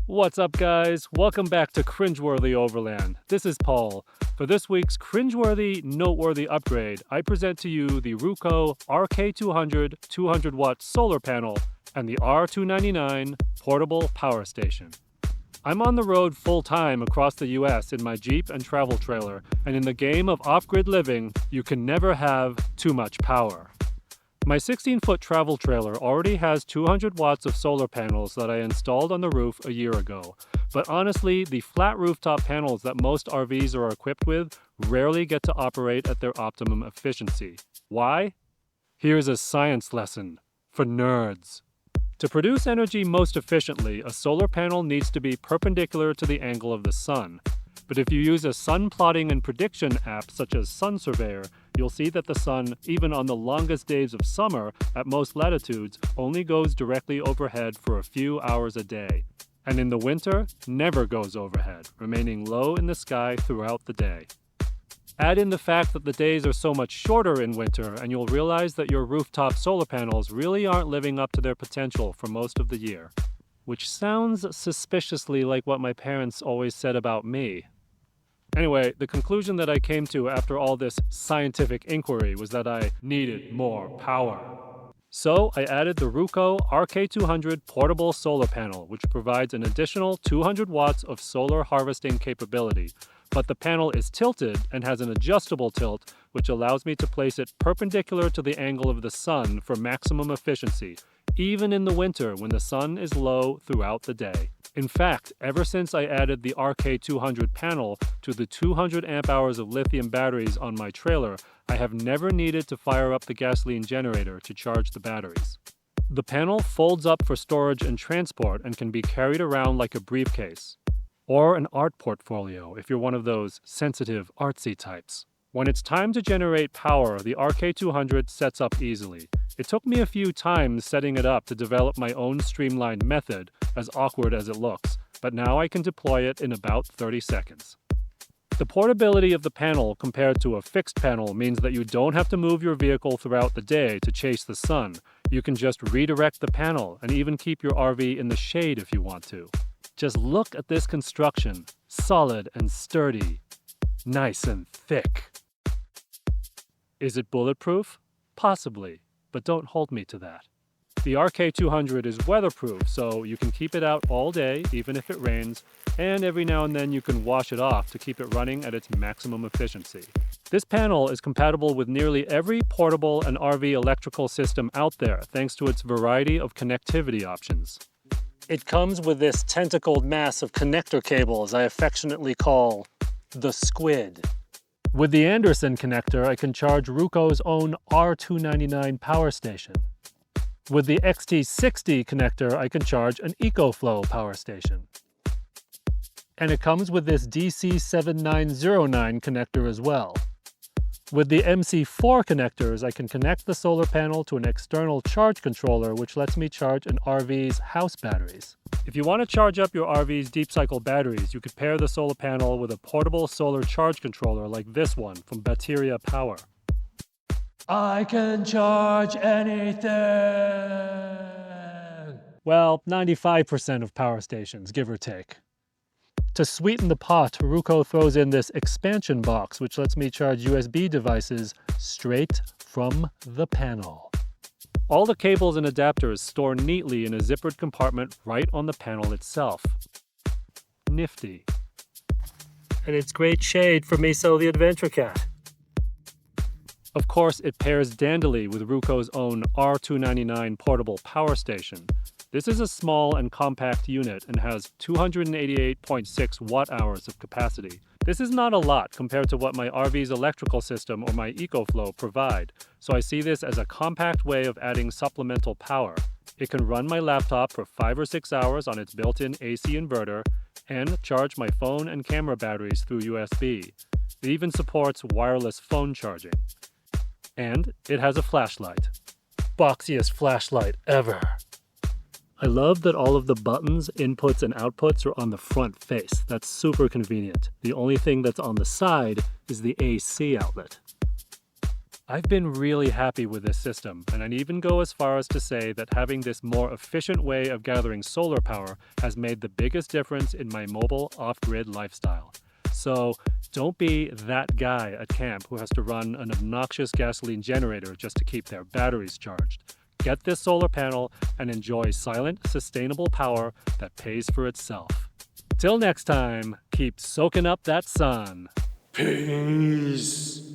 What's up, guys? Welcome back to Cringeworthy Overland. This is Paul. For this week's Cringeworthy Noteworthy Upgrade, I present to you the Ruko RK200 200-watt solar panel and the R299 Portable Power Station. I'm on the road full-time across the US in my Jeep and travel trailer, and in the game of off-grid living, you can never have too much power. My 16-foot travel trailer already has 200 watts of solar panels that I installed on the roof a year ago. But honestly, the flat rooftop panels that most RVs are equipped with rarely get to operate at their optimum efficiency. Why? Here's a science lesson for nerds. To produce energy most efficiently, a solar panel needs to be perpendicular to the angle of the sun. But if you use a sun plotting and prediction app such as Sun Surveyor, you'll see that the sun, even on the longest days of summer at most latitudes, only goes directly overhead for a few hours a day. And in the winter, never goes overhead, remaining low in the sky throughout the day. Add in the fact that the days are so much shorter in winter, and you'll realize that your rooftop solar panels really aren't living up to their potential for most of the year. Which sounds suspiciously like what my parents always said about me. Anyway, the conclusion that I came to after all this scientific inquiry was that I needed more power. So I added the Ruko RK200 Portable Solar Panel, which provides an additional 200 watts of solar harvesting capability. But the panel is tilted and has an adjustable tilt, which allows me to place it perpendicular to the angle of the sun for maximum efficiency, even in the winter when the sun is low throughout the day. In fact, ever since I added the RK200 panel to the 200 amp hours of lithium batteries on my trailer, I have never needed to fire up the gasoline generator to charge the batteries. The panel folds up for storage and transport and can be carried around like a briefcase. Or an art portfolio if you're one of those sensitive, artsy types. When it's time to generate power, the RK200 sets up easily. It took me a few times setting it up to develop my own streamlined method, as awkward as it looks, but now I can deploy it in about 30 seconds. The portability of the panel compared to a fixed panel means that you don't have to move your vehicle throughout the day to chase the sun. You can just redirect the panel and even keep your RV in the shade if you want to. Just look at this construction, solid and sturdy, nice and thick. Is it bulletproof? Possibly, but don't hold me to that. The RK200 is weatherproof, so you can keep it out all day, even if it rains, and every now and then you can wash it off to keep it running at its maximum efficiency. This panel is compatible with nearly every portable and RV electrical system out there, thanks to its variety of connectivity options. It comes with this tentacled mass of connector cables I affectionately call the squid. With the Anderson connector, I can charge Ruko's own R299 Power Station. With the XT60 connector, I can charge an EcoFlow power station. And it comes with this DC7909 connector as well. With the MC4 connectors, I can connect the solar panel to an external charge controller, which lets me charge an RV's house batteries. If you want to charge up your RV's deep cycle batteries, you could pair the solar panel with a portable solar charge controller like this one from Bateria Power. I can charge anything! Well, 95% of power stations, give or take. To sweeten the pot, Ruko throws in this expansion box, which lets me charge USB devices straight from the panel. All the cables and adapters store neatly in a zippered compartment right on the panel itself. Nifty. And it's great shade for Miso The Adventure Cat. Of course, it pairs dandily with Ruko's own R299 Portable Power Station. This is a small and compact unit and has 288.6 watt-hours of capacity. This is not a lot compared to what my RV's electrical system or my EcoFlow provide, so I see this as a compact way of adding supplemental power. It can run my laptop for 5 or 6 hours on its built-in AC inverter and charge my phone and camera batteries through USB. It even supports wireless phone charging. And it has a flashlight. Boxiest flashlight ever. I love that all of the buttons, inputs, and outputs are on the front face. That's super convenient. The only thing that's on the side is the AC outlet. I've been really happy with this system, and I'd even go as far as to say that having this more efficient way of gathering solar power has made the biggest difference in my mobile off-grid lifestyle. So don't be that guy at camp who has to run an obnoxious gasoline generator just to keep their batteries charged. Get this solar panel and enjoy silent, sustainable power that pays for itself. Till next time, keep soaking up that sun. Peace.